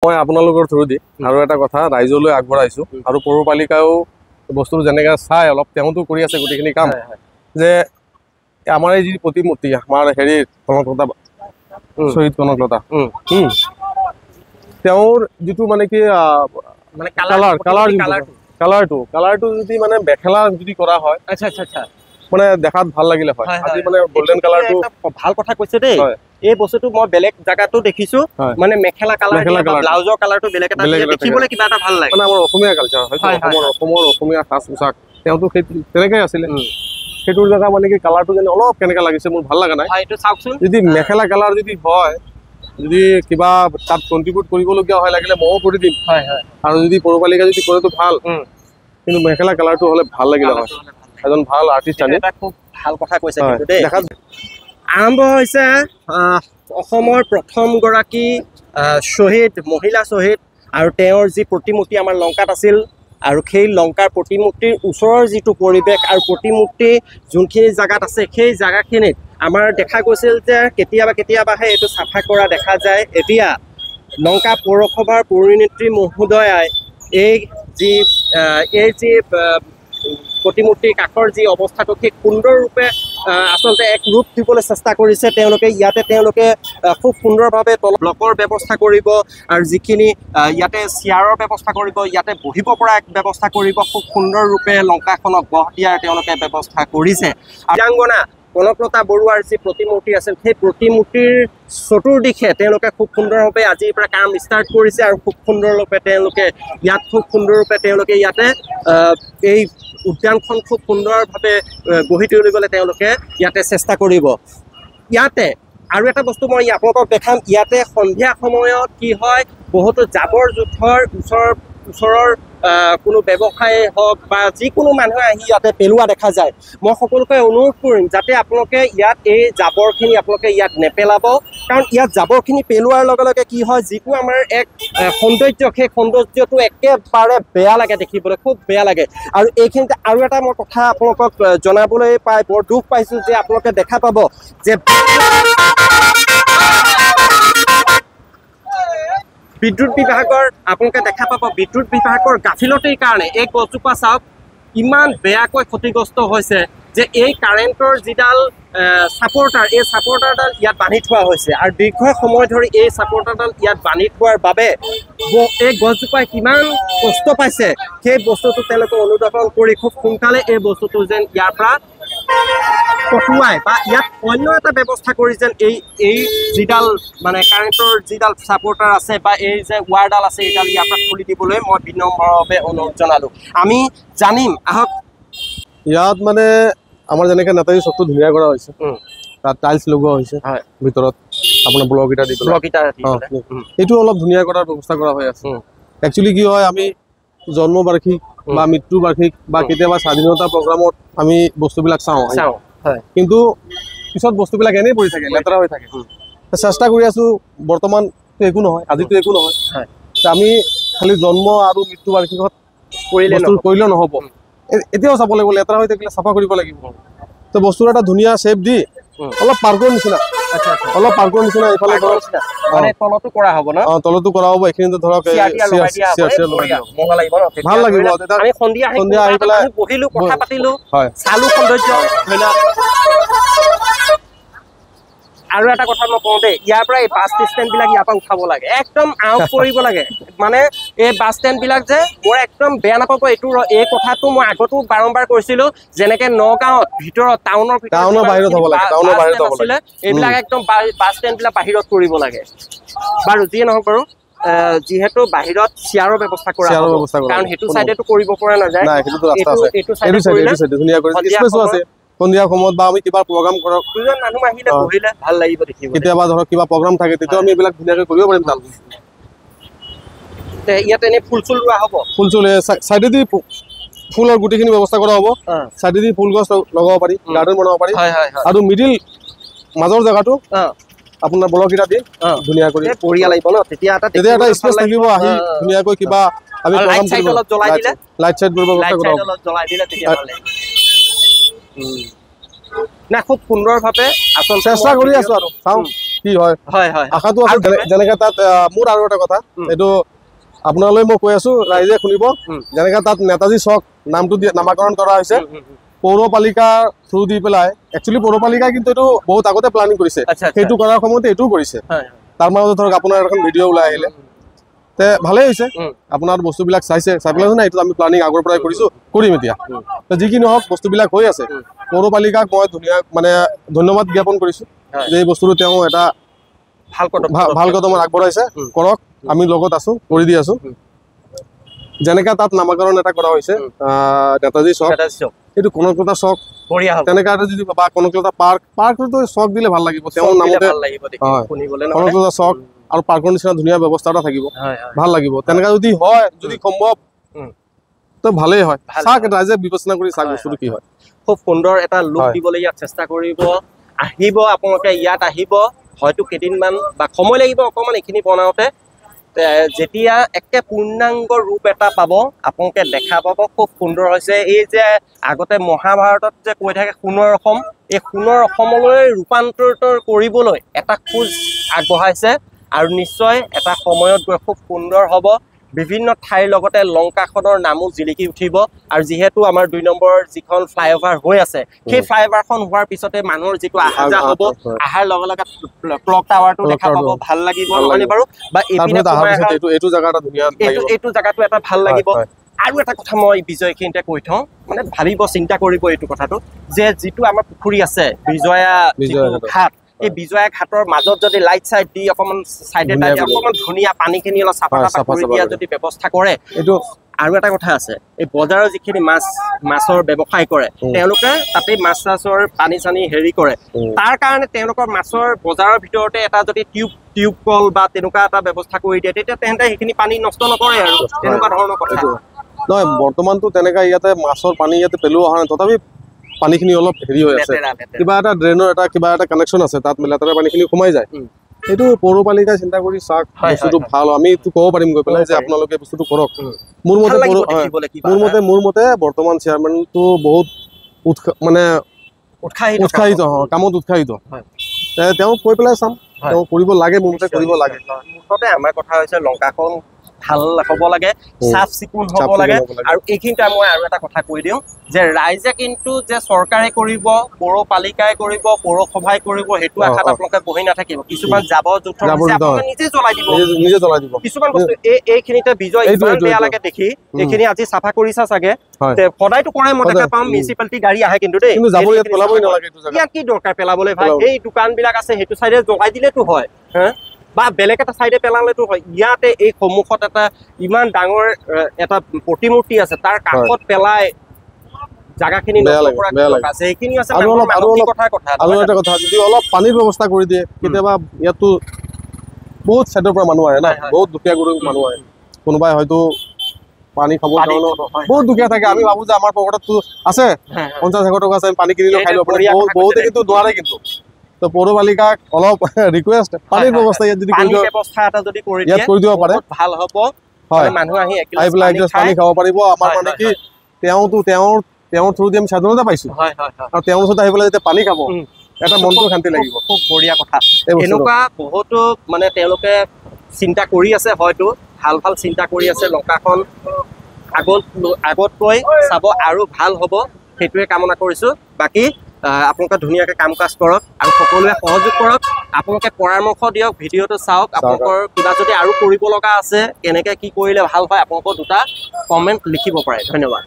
মই আপোনালোকৰ থ্ৰু দি আৰু এটা কথা ৰাইজলৈ আগবঢ়াইছো আৰু পৌৰপালিকাও বস্তুটো যেনেকৈ চাই অলপ তেওঁতো কৰি আছে গোটেইখিনি কাম যে আমাৰ এই যি প্ৰতিমূৰ্তি আমাৰ হেৰিৰ কনকলতা শ্বহীদ কনকলতা তেওঁৰ যিটো মানে কি মানে কালাৰটো যদি মানে মেখেলা যদি কৰা হয় মানে দেখাত ভাল লাগিলে হয় আজি মানে গোল্ডেন কালাৰটো ভাল কথা কৈছে দেই এই বস্তুটো মই বেলেগ জায়গাতো দেখিছো মানে মেখেলা কালাৰ ব্লাউজৰ কালাৰটো বেলেগ এটা দেখিবলৈ কিবা এটা ভাল লাগে মানে আমাৰ অসমীয়া কালচাৰ অসমৰ অসমীয়া সাজ পোছাক তেওঁতো তেনেকৈ আছিলে সেইটোৰ জেগা মানে কি কালাৰটো যেন অলপ কেনেকৈ লাগিছে মোৰ ভাল লগা নাই এইটো চাওকচোন যদি মেখেলা কালাৰ যদি হয় যদি কিবা তাত কন্ট্ৰিবিউট কৰিবলগীয়া হয় লাগিলে ময়ো কৰি দিম আৰু যদি পৌৰপালিকা যদি কৰেতো ভাল কিন্তু মেখেলা কালাৰটো হ'লে ভাল লাগিলে হয় এজন ভাল আৰ্টিষ্ট আনি খুব ভাল কথা কৈছে কিন্তু দেই আৰম্ভ হৈছে অসমৰ প্ৰথমগৰাকী শ্বহীদ মহিলা শ্বহীদ আৰু তেওঁৰ যি প্ৰতিমূৰ্তি আমাৰ লংকাত আছিল আৰু সেই লংকাৰ প্ৰতিমূৰ্তিৰ ওচৰৰ যিটো পৰিৱেশ আৰু প্ৰতিমূৰ্তি যোনখিনি জায়গাত আছে সেই জায়গাখিনিত আমাৰ দেখা গৈছিল যে কেতিয়াবাহে এইটো চাফা কৰা দেখা যায় এতিয়া লংকা পৌৰসভাৰ পৌৰনেত্ৰী মহোদয়াই এই যি প্ৰতিমূৰ্তিৰ কাষৰ যি অৱস্থাটো সেই সুন্দৰৰূপে আচলতে এক ৰূপ দিবলৈ চেষ্টা কৰিছে তেওঁলোকে খুব সুন্দৰভাৱে ব্লকৰ ব্যৱস্থা কৰিব আৰু যিখিনি ইয়াতে চেয়াৰৰ ব্যৱস্থা কৰিব ইয়াতে বহিব পৰা এক ব্যৱস্থা কৰিব খুব সুন্দৰৰূপে লংকাখনক গঢ় দিয়াৰ তেওঁলোকে ব্যৱস্থা কৰিছে বীৰাংগনা কনকলতা বৰুৱাৰ যি প্ৰতিমূৰ্তি আছিল সেই প্ৰতিমূৰ্তিৰ চতুৰ্দিশে তেওঁলোকে খুব সুন্দৰভাৱে আজিৰ পৰা কাম ষ্টাৰ্ট কৰিছে আৰু খুব সুন্দৰৰূপে তেওঁলোকে ইয়াতে এই উদ্যানখন খুব সুন্দৰভাৱে গঢ়ি তুলিবলৈ তেওঁলোকে ইয়াতে চেষ্টা কৰিব ইয়াতে আৰু এটা বস্তু মই আপোনালোকক দেখাম ইয়াতে সন্ধিয়া সময়ত কি হয় বহুতো জাবৰ জোথৰ ওচৰৰ কোনো ব্যৱসায়ী হওক বা যিকোনো মানুহে আহি ইয়াতে পেলোৱা দেখা যায় মই সকলোকে অনুৰোধ কৰিম যাতে আপোনালোকে ইয়াত এই জাবৰখিনি আপোনালোকে ইয়াত নেপেলাব কাৰণ ইয়াত জাবৰখিনি পেলোৱাৰ লগে লগে কি হয় যিটো আমাৰ এক সৌন্দৰ্য সেই সৌন্দৰ্যটো একেবাৰে বেয়া লাগে দেখিবলৈ খুব বেয়া লাগে আৰু এইখিনিতে আৰু এটা মই কথা আপোনালোকক জনাবলৈ পাই বৰ দুখ পাইছোঁ যে আপোনালোকে দেখা পাব যে বিদ্যুৎ বিভাগৰ আপোনালোকে দেখা পাব বিদ্যুৎ বিভাগৰ গাফিলতিৰ কাৰণে এই গছজোপা চাওক ইমান বেয়াকৈ ক্ষতিগ্ৰস্ত হৈছে যে এই কাৰেণ্টৰ যিডাল ছাপৰ্টাৰ এই ছাপৰ্টাৰডাল ইয়াত বান্ধি থোৱা হৈছে আৰু দীৰ্ঘ সময় ধৰি এই ছাপৰ্টাৰডাল ইয়াত বান্ধি থোৱাৰ বাবে এই গছজোপাই কিমান কষ্ট পাইছে সেই বস্তুটো তেওঁলোকে অনুধাৱন কৰি খুব সোনকালে এই বস্তুটো যেন ইয়াৰ পৰা কটোৱাই বা ইয়াত অন্য এটা ব্যৱস্থা কৰি যেন এই যিডাল মানে কাৰেণ্টৰ যিডাল ছাপৰ্টাৰ আছে বা এই যে ৱাৰডাল আছে এইডাল ইয়াৰ পৰা খুলি দিবলৈ মই বিনম্ৰভাৱে অনুৰোধ জনালোঁ আমি জানিম আহক ইয়াত মানে আমাৰ যেনেকৈ নেতাজী চকটো ধুনীয়া কৰা হৈছে তাত টাইলছ লগোৱা হৈছে ভিতৰত আপোনাৰ ব্লক ইটা দি এইটো অলপ ধুনীয়া কৰাৰ ব্যৱস্থা কৰা হৈ আছে একচুৱেলি কি হয় আমি জন্ম বাৰ্ষিক বা মৃত্যু বাৰ্ষিক বা কেতিয়াবা স্বাধীনতা প্ৰগ্ৰামত আমি বস্তুবিলাক চাওঁ কিন্তু পিছত বস্তুবিলাক এনেই পৰি থাকে লেতেৰা হৈ থাকে চেষ্টা কৰি আছোঁ বৰ্তমানটো একো নহয় আজিতো একো নহয় আমি খালি জন্ম আৰু মৃত্যু বাৰ্ষিকত কৰিলে নহ'ব এতিয়াও চাব লাগিব লেতেৰা হৈ থাকিলে চাফা কৰিব লাগিব তো বস্তুৰ এটা ধুনীয়া শ্বেপ দি অলপ পাৰ্কৰ নিচিনা এইফালে তলতো কৰা হ'ব ন তলতো কৰা হ'ব এইখিনিতে ধৰক ভাল লাগিব সন্ধিয়া আহি পেলাই বহিলো কথা পাতিলো চালো সৌন্দৰ্য আৰু এটা কথা মই কওঁ দেই ইয়াৰ পৰা এই বাছ ষ্টেণ্ডবিলাক ইয়াৰ পৰা উঠাব লাগে একদম আউট কৰিব লাগে মানে এই বাছ ষ্টেণ্ডবিলাক যে মই একদম বেয়া নাপাব এই কথাটো মই আগতো বাৰম্বাৰ কৈছিলোঁ যেনেকৈ নগাঁৱত ভিতৰত টাউনৰ বাহিৰত হ'ব লাগে এইবিলাক একদম বাছ ষ্টেণ্ডবিলাক বাহিৰত কৰিব লাগে বাৰু যিয়ে নহওক বাৰু যিহেতু বাহিৰত চেয়াৰৰ ব্যৱস্থা কৰা কাৰণ সেইটো চাইডেতো কৰিব পৰা নাযায় এইটো চাইডে সন্ধিয়া সময়ত বা আমি কিবা প্ৰগ্ৰাম কৰক মানুহ আহিলে বহিলে ভাল লাগিব দেখিব কেতিয়াবা ধৰক কিবা প্ৰগ্ৰাম থাকে তেতিয়া আমি এইবিলাক ধুনীয়াকৈ কৰিব পাৰিম তাত ইয়াত এনে ফুল চুল ৰোৱা হ'ব চাইডেদি ফুলৰ গোটেইখিনি ব্যৱস্থা কৰা হ'ব চাইডেদি ফুল গছ লগাব পাৰি গাৰ্ডেন বনাব পাৰি আৰু মিডিল মাজৰ জেগাটো আপোনাৰ ব্লক ইটা দি ধুনীয়া কৰি বঢ়িয়া লাগিব ন তেতিয়া এটা স্পেচ থাকিব আহি ধুনীয়াকৈ কিবা আমি লাইট চাইট অলপ জ্বলাই দিলে লাইট চাইট ব্যৱস্থা কৰা হ'ব জ্বলাই দিলে তেতিয়া ভাল লাগিব না খুব সুন্দৰভাৱে চেষ্টা কৰি আছোঁ আৰু চাওঁ কি হয় আশাটো আছে যেনেকৈ তাত মোৰ আৰু এটা কথা এইটো আপোনালৈ মই কৈ আছো ৰাইজে শুনিব যেনেকৈ তাত নেতাজী চক নামটো নামাকৰণ কৰা হৈছে পৌৰপালিকাৰ থ্ৰু দি পেলাই একচুৱেলি পৌৰপালিকাই কিন্তু এইটো বহুত আগতে প্লানিং কৰিছে সেইটো কৰাৰ সময়তে এইটোও কৰিছে তাৰ মাজতে ধৰক আপোনাৰ এখন ভিডিঅ' ওলাই আহিলে তে ভালেই হৈছে আপোনাৰ বস্তুবিলাক চাই পেলাই না এইটো আমি প্লানিং আগৰ পৰাই কৰিম এতিয়া যিকি নহওক বস্তুবিলাক হৈ আছে পৌৰপালিকাক মই মানে ধন্যবাদ জ্ঞাপন কৰিছো যে এই বস্তুটো তেওঁ এটা ভাল কদম আগবঢ়াইছে কৰক আমি লগত আছো কৰি দি আছো যেনেকৈ তাত নামাকৰণ এটা কৰা হৈছে নেতাজী চক এইটো কনকলতা চক তেনেকৈ যদি বা কনকলতা পাৰ্কটো চক দিলে ভাল লাগিব তেওঁৰ নামতে কনকলতা চক আৰু পাৰ্কৰ নিচিনা ধুনীয়া ব্যৱস্থা এটা থাকিব ভাল লাগিব তেনেকৈ যদি হয় যদি সম্ভৱ তো ভালেই হয় চাওক ৰাইজে বিবেচনা কৰি চাওক বস্তুটো কি হয় খুব সুন্দৰ এটা লুক দিবলৈ ইয়াত চেষ্টা কৰিব আহিব আপোনালোকে ইয়াত আহিব হয়তো কেইদিনমান বা সময় লাগিব অকণমান এইখিনি বনাওঁতে যেতিয়া একে পূৰ্ণাংগ ৰূপ এটা পাব আপোনালোকে দেখা পাব খুব সুন্দৰ হৈছে এই যে আগতে মহাভাৰতত যে কৈ থাকে সোণৰ অসম এই সোণৰ অসমলৈ ৰূপান্তৰিত কৰিবলৈ এটা খোজ আগবঢ়াইছে আৰু নিশ্চয় এটা সময়ত গৈ খুব সুন্দৰ হ'ব বিভিন্ন ঠাইৰ লগতে লংকাখনৰ নামো জিলিকি উঠিব আৰু যিহেতু আমাৰ 2 নম্বৰ যিখন ফ্লাইঅভাৰ হৈ আছে সেই ফ্লাইঅভাৰখন হোৱাৰ পিছতে মানুহৰ যিটো আহা যোৱা হ'ব আহাৰ লগে লগে ক্লক টাৱাৰটো দেখা পাব ভাল লাগিব মানে বাৰু বা এইটো জাগাটো এটা ভাল লাগিব আৰু এটা কথা মই বিজয়খিনিতে কৈ থওঁ মানে ভাবিব চিন্তা কৰিব এইটো কথাটো যে যিটো আমাৰ পুখুৰী আছে বিজয়া ঘাট এই বিজয়া ঘাটৰ মাজত যদি লাইট চাইট দি অকমান সাইডে অকমান ধুনীয়া পানীখিনি অলপ চাফা কৰি দিয়া যদি ব্যৱস্থা কৰে এইটো আৰু এটা কথা আছে এই বজাৰৰ যিখিনি মাছৰ ব্যৱসায় কৰে তেওঁলোকে তাতে মাছৰ পানী চানী হেৰি কৰে তাৰ কাৰণে তেওঁলোকৰ মাছৰ বজাৰৰ ভিতৰতে এটা যদি টিউব কল বা তেনেকুৱা এটা ব্যৱস্থা কৰি দিয়ে তেতিয়া তেহেঁতে সেইখিনি পানী নষ্ট নকৰে আৰু তেনেকুৱা ধৰণৰ কথা নহয় বৰ্তমানতো তেনেকুৱা ইয়াতে মাছৰ পানী ইয়াতে পেলোৱা অহা নাই তথাপি পানীখিনি অলপ হেৰি হৈ আছে কিবা এটা ড্ৰেইনৰ এটা কিবা এটা কানেকশ্যন আছে তাত লেতেৰা পানীখিনি সোমাই যায় এইটো পৌৰপালিকাই চিন্তা কৰি চাওক বস্তুটো ভাল আমি এইটো ক'ব পাৰিম গৈ পেলাই যে আপোনালোকে বস্তুটো কৰক মোৰ মতে বৰ্তমান চেয়াৰমেনটো বহুত মানে উৎসাহিত কামত উৎসাহিত তেওঁ কৈ পেলাই চাম তেওঁ কৰিব লাগে মোৰ মতে কৰিব লাগে মুঠতে আমাৰ কথা হৈছে লংকাখন ভাল হ'ব লাগে চাফ চিকুণ হ'ব লাগে আৰু এইখিনিতে মই আৰু এটা কথা কৈ দিওঁ যে ৰাইজে কিন্তু যে চৰকাৰে কৰিব পৌৰপালিকাই কৰিব পৌৰসভাই কৰিব সেইটো আশাত আপোনালোকে বহি নাথাকিব কিছুমান জাবৰ জোঁথৰ নিজে জ্বলাই দিব কিছুমান বস্তু এইখিনিতে বিজয় ইমান বেয়া লাগে দেখি এইখিনি আজি চাফা কৰিছা চাগে সদায়তো কৰে মই দেখা পাম মিউনিচিপালিটি গাড়ী আহে কিন্তু দেই ইয়াত কি দৰকাৰ পেলাবলৈ ভাই এই দোকানবিলাক আছে সেইটো চাইডে জ্বলাই দিলেতো হয় বা বেলেগ এটা চাইডে পেলালেতো হয় ইয়াতে এই সন্মুখত এটা ইমান ডাঙৰ এটা প্ৰতিমূৰ্তি আছে তাৰ কাষত পেলাই জাগাখিনি সেইখিনি আছে আৰু এটা কথা যদি অলপ পানীৰ ব্যৱস্থা কৰি দিয়ে কেতিয়াবা ইয়াতো বহুত চাইডৰ পৰা মানুহ আহে না বহুত দুখীয়া মানুহ আহে কোনোবাই হয়তো পানী খাব বহুত দুখীয়া থাকে আমি ভাবো যে আমাৰ পকেটতো আছে 50,000 টকা আছে পানী কিনিলেও খাই ল'ব পাৰে বহুতে কিন্তু নোৱাৰে কিন্তু তো পৌৰপালিকাক অলপ ৰিকুৱেষ্ট পানীৰ ব্যৱস্থা ইয়াত যদি কৰি দিব পাৰে ভাল হ'ব মানুহ আহি পানী খাব পাৰিব আমাৰ মানে কি তেওঁৰ থ্ৰু দি আমি স্বাধীনতা পাইছো আৰু তেওঁৰ ওচৰত আহি পেলাই যেতিয়া পানী খাব এটা মনটো শান্তি লাগিব খুব বঢ়িয়া কথা এনেকুৱা বহুতো মানে তেওঁলোকে চিন্তা কৰি আছে হয়তো ভাল চিন্তা কৰি আছে লংকাখন আগতকৈ চাব আৰু ভাল হ'ব সেইটোৱে কামনা কৰিছো বাকী আপোনালোকে ধুনীয়াকৈ কাম কাজ কৰক আৰু সকলোৱে সহযোগ কৰক আপোনালোকে পৰামৰ্শ দিয়ক ভিডিঅ'টো চাওক আপোনালোকৰ কিবা যদি আৰু কৰিব লগা আছে কেনেকৈ কি কৰিলে ভাল হয় আপোনালোকৰ দুটা কমেণ্ট লিখিব পাৰে ধন্যবাদ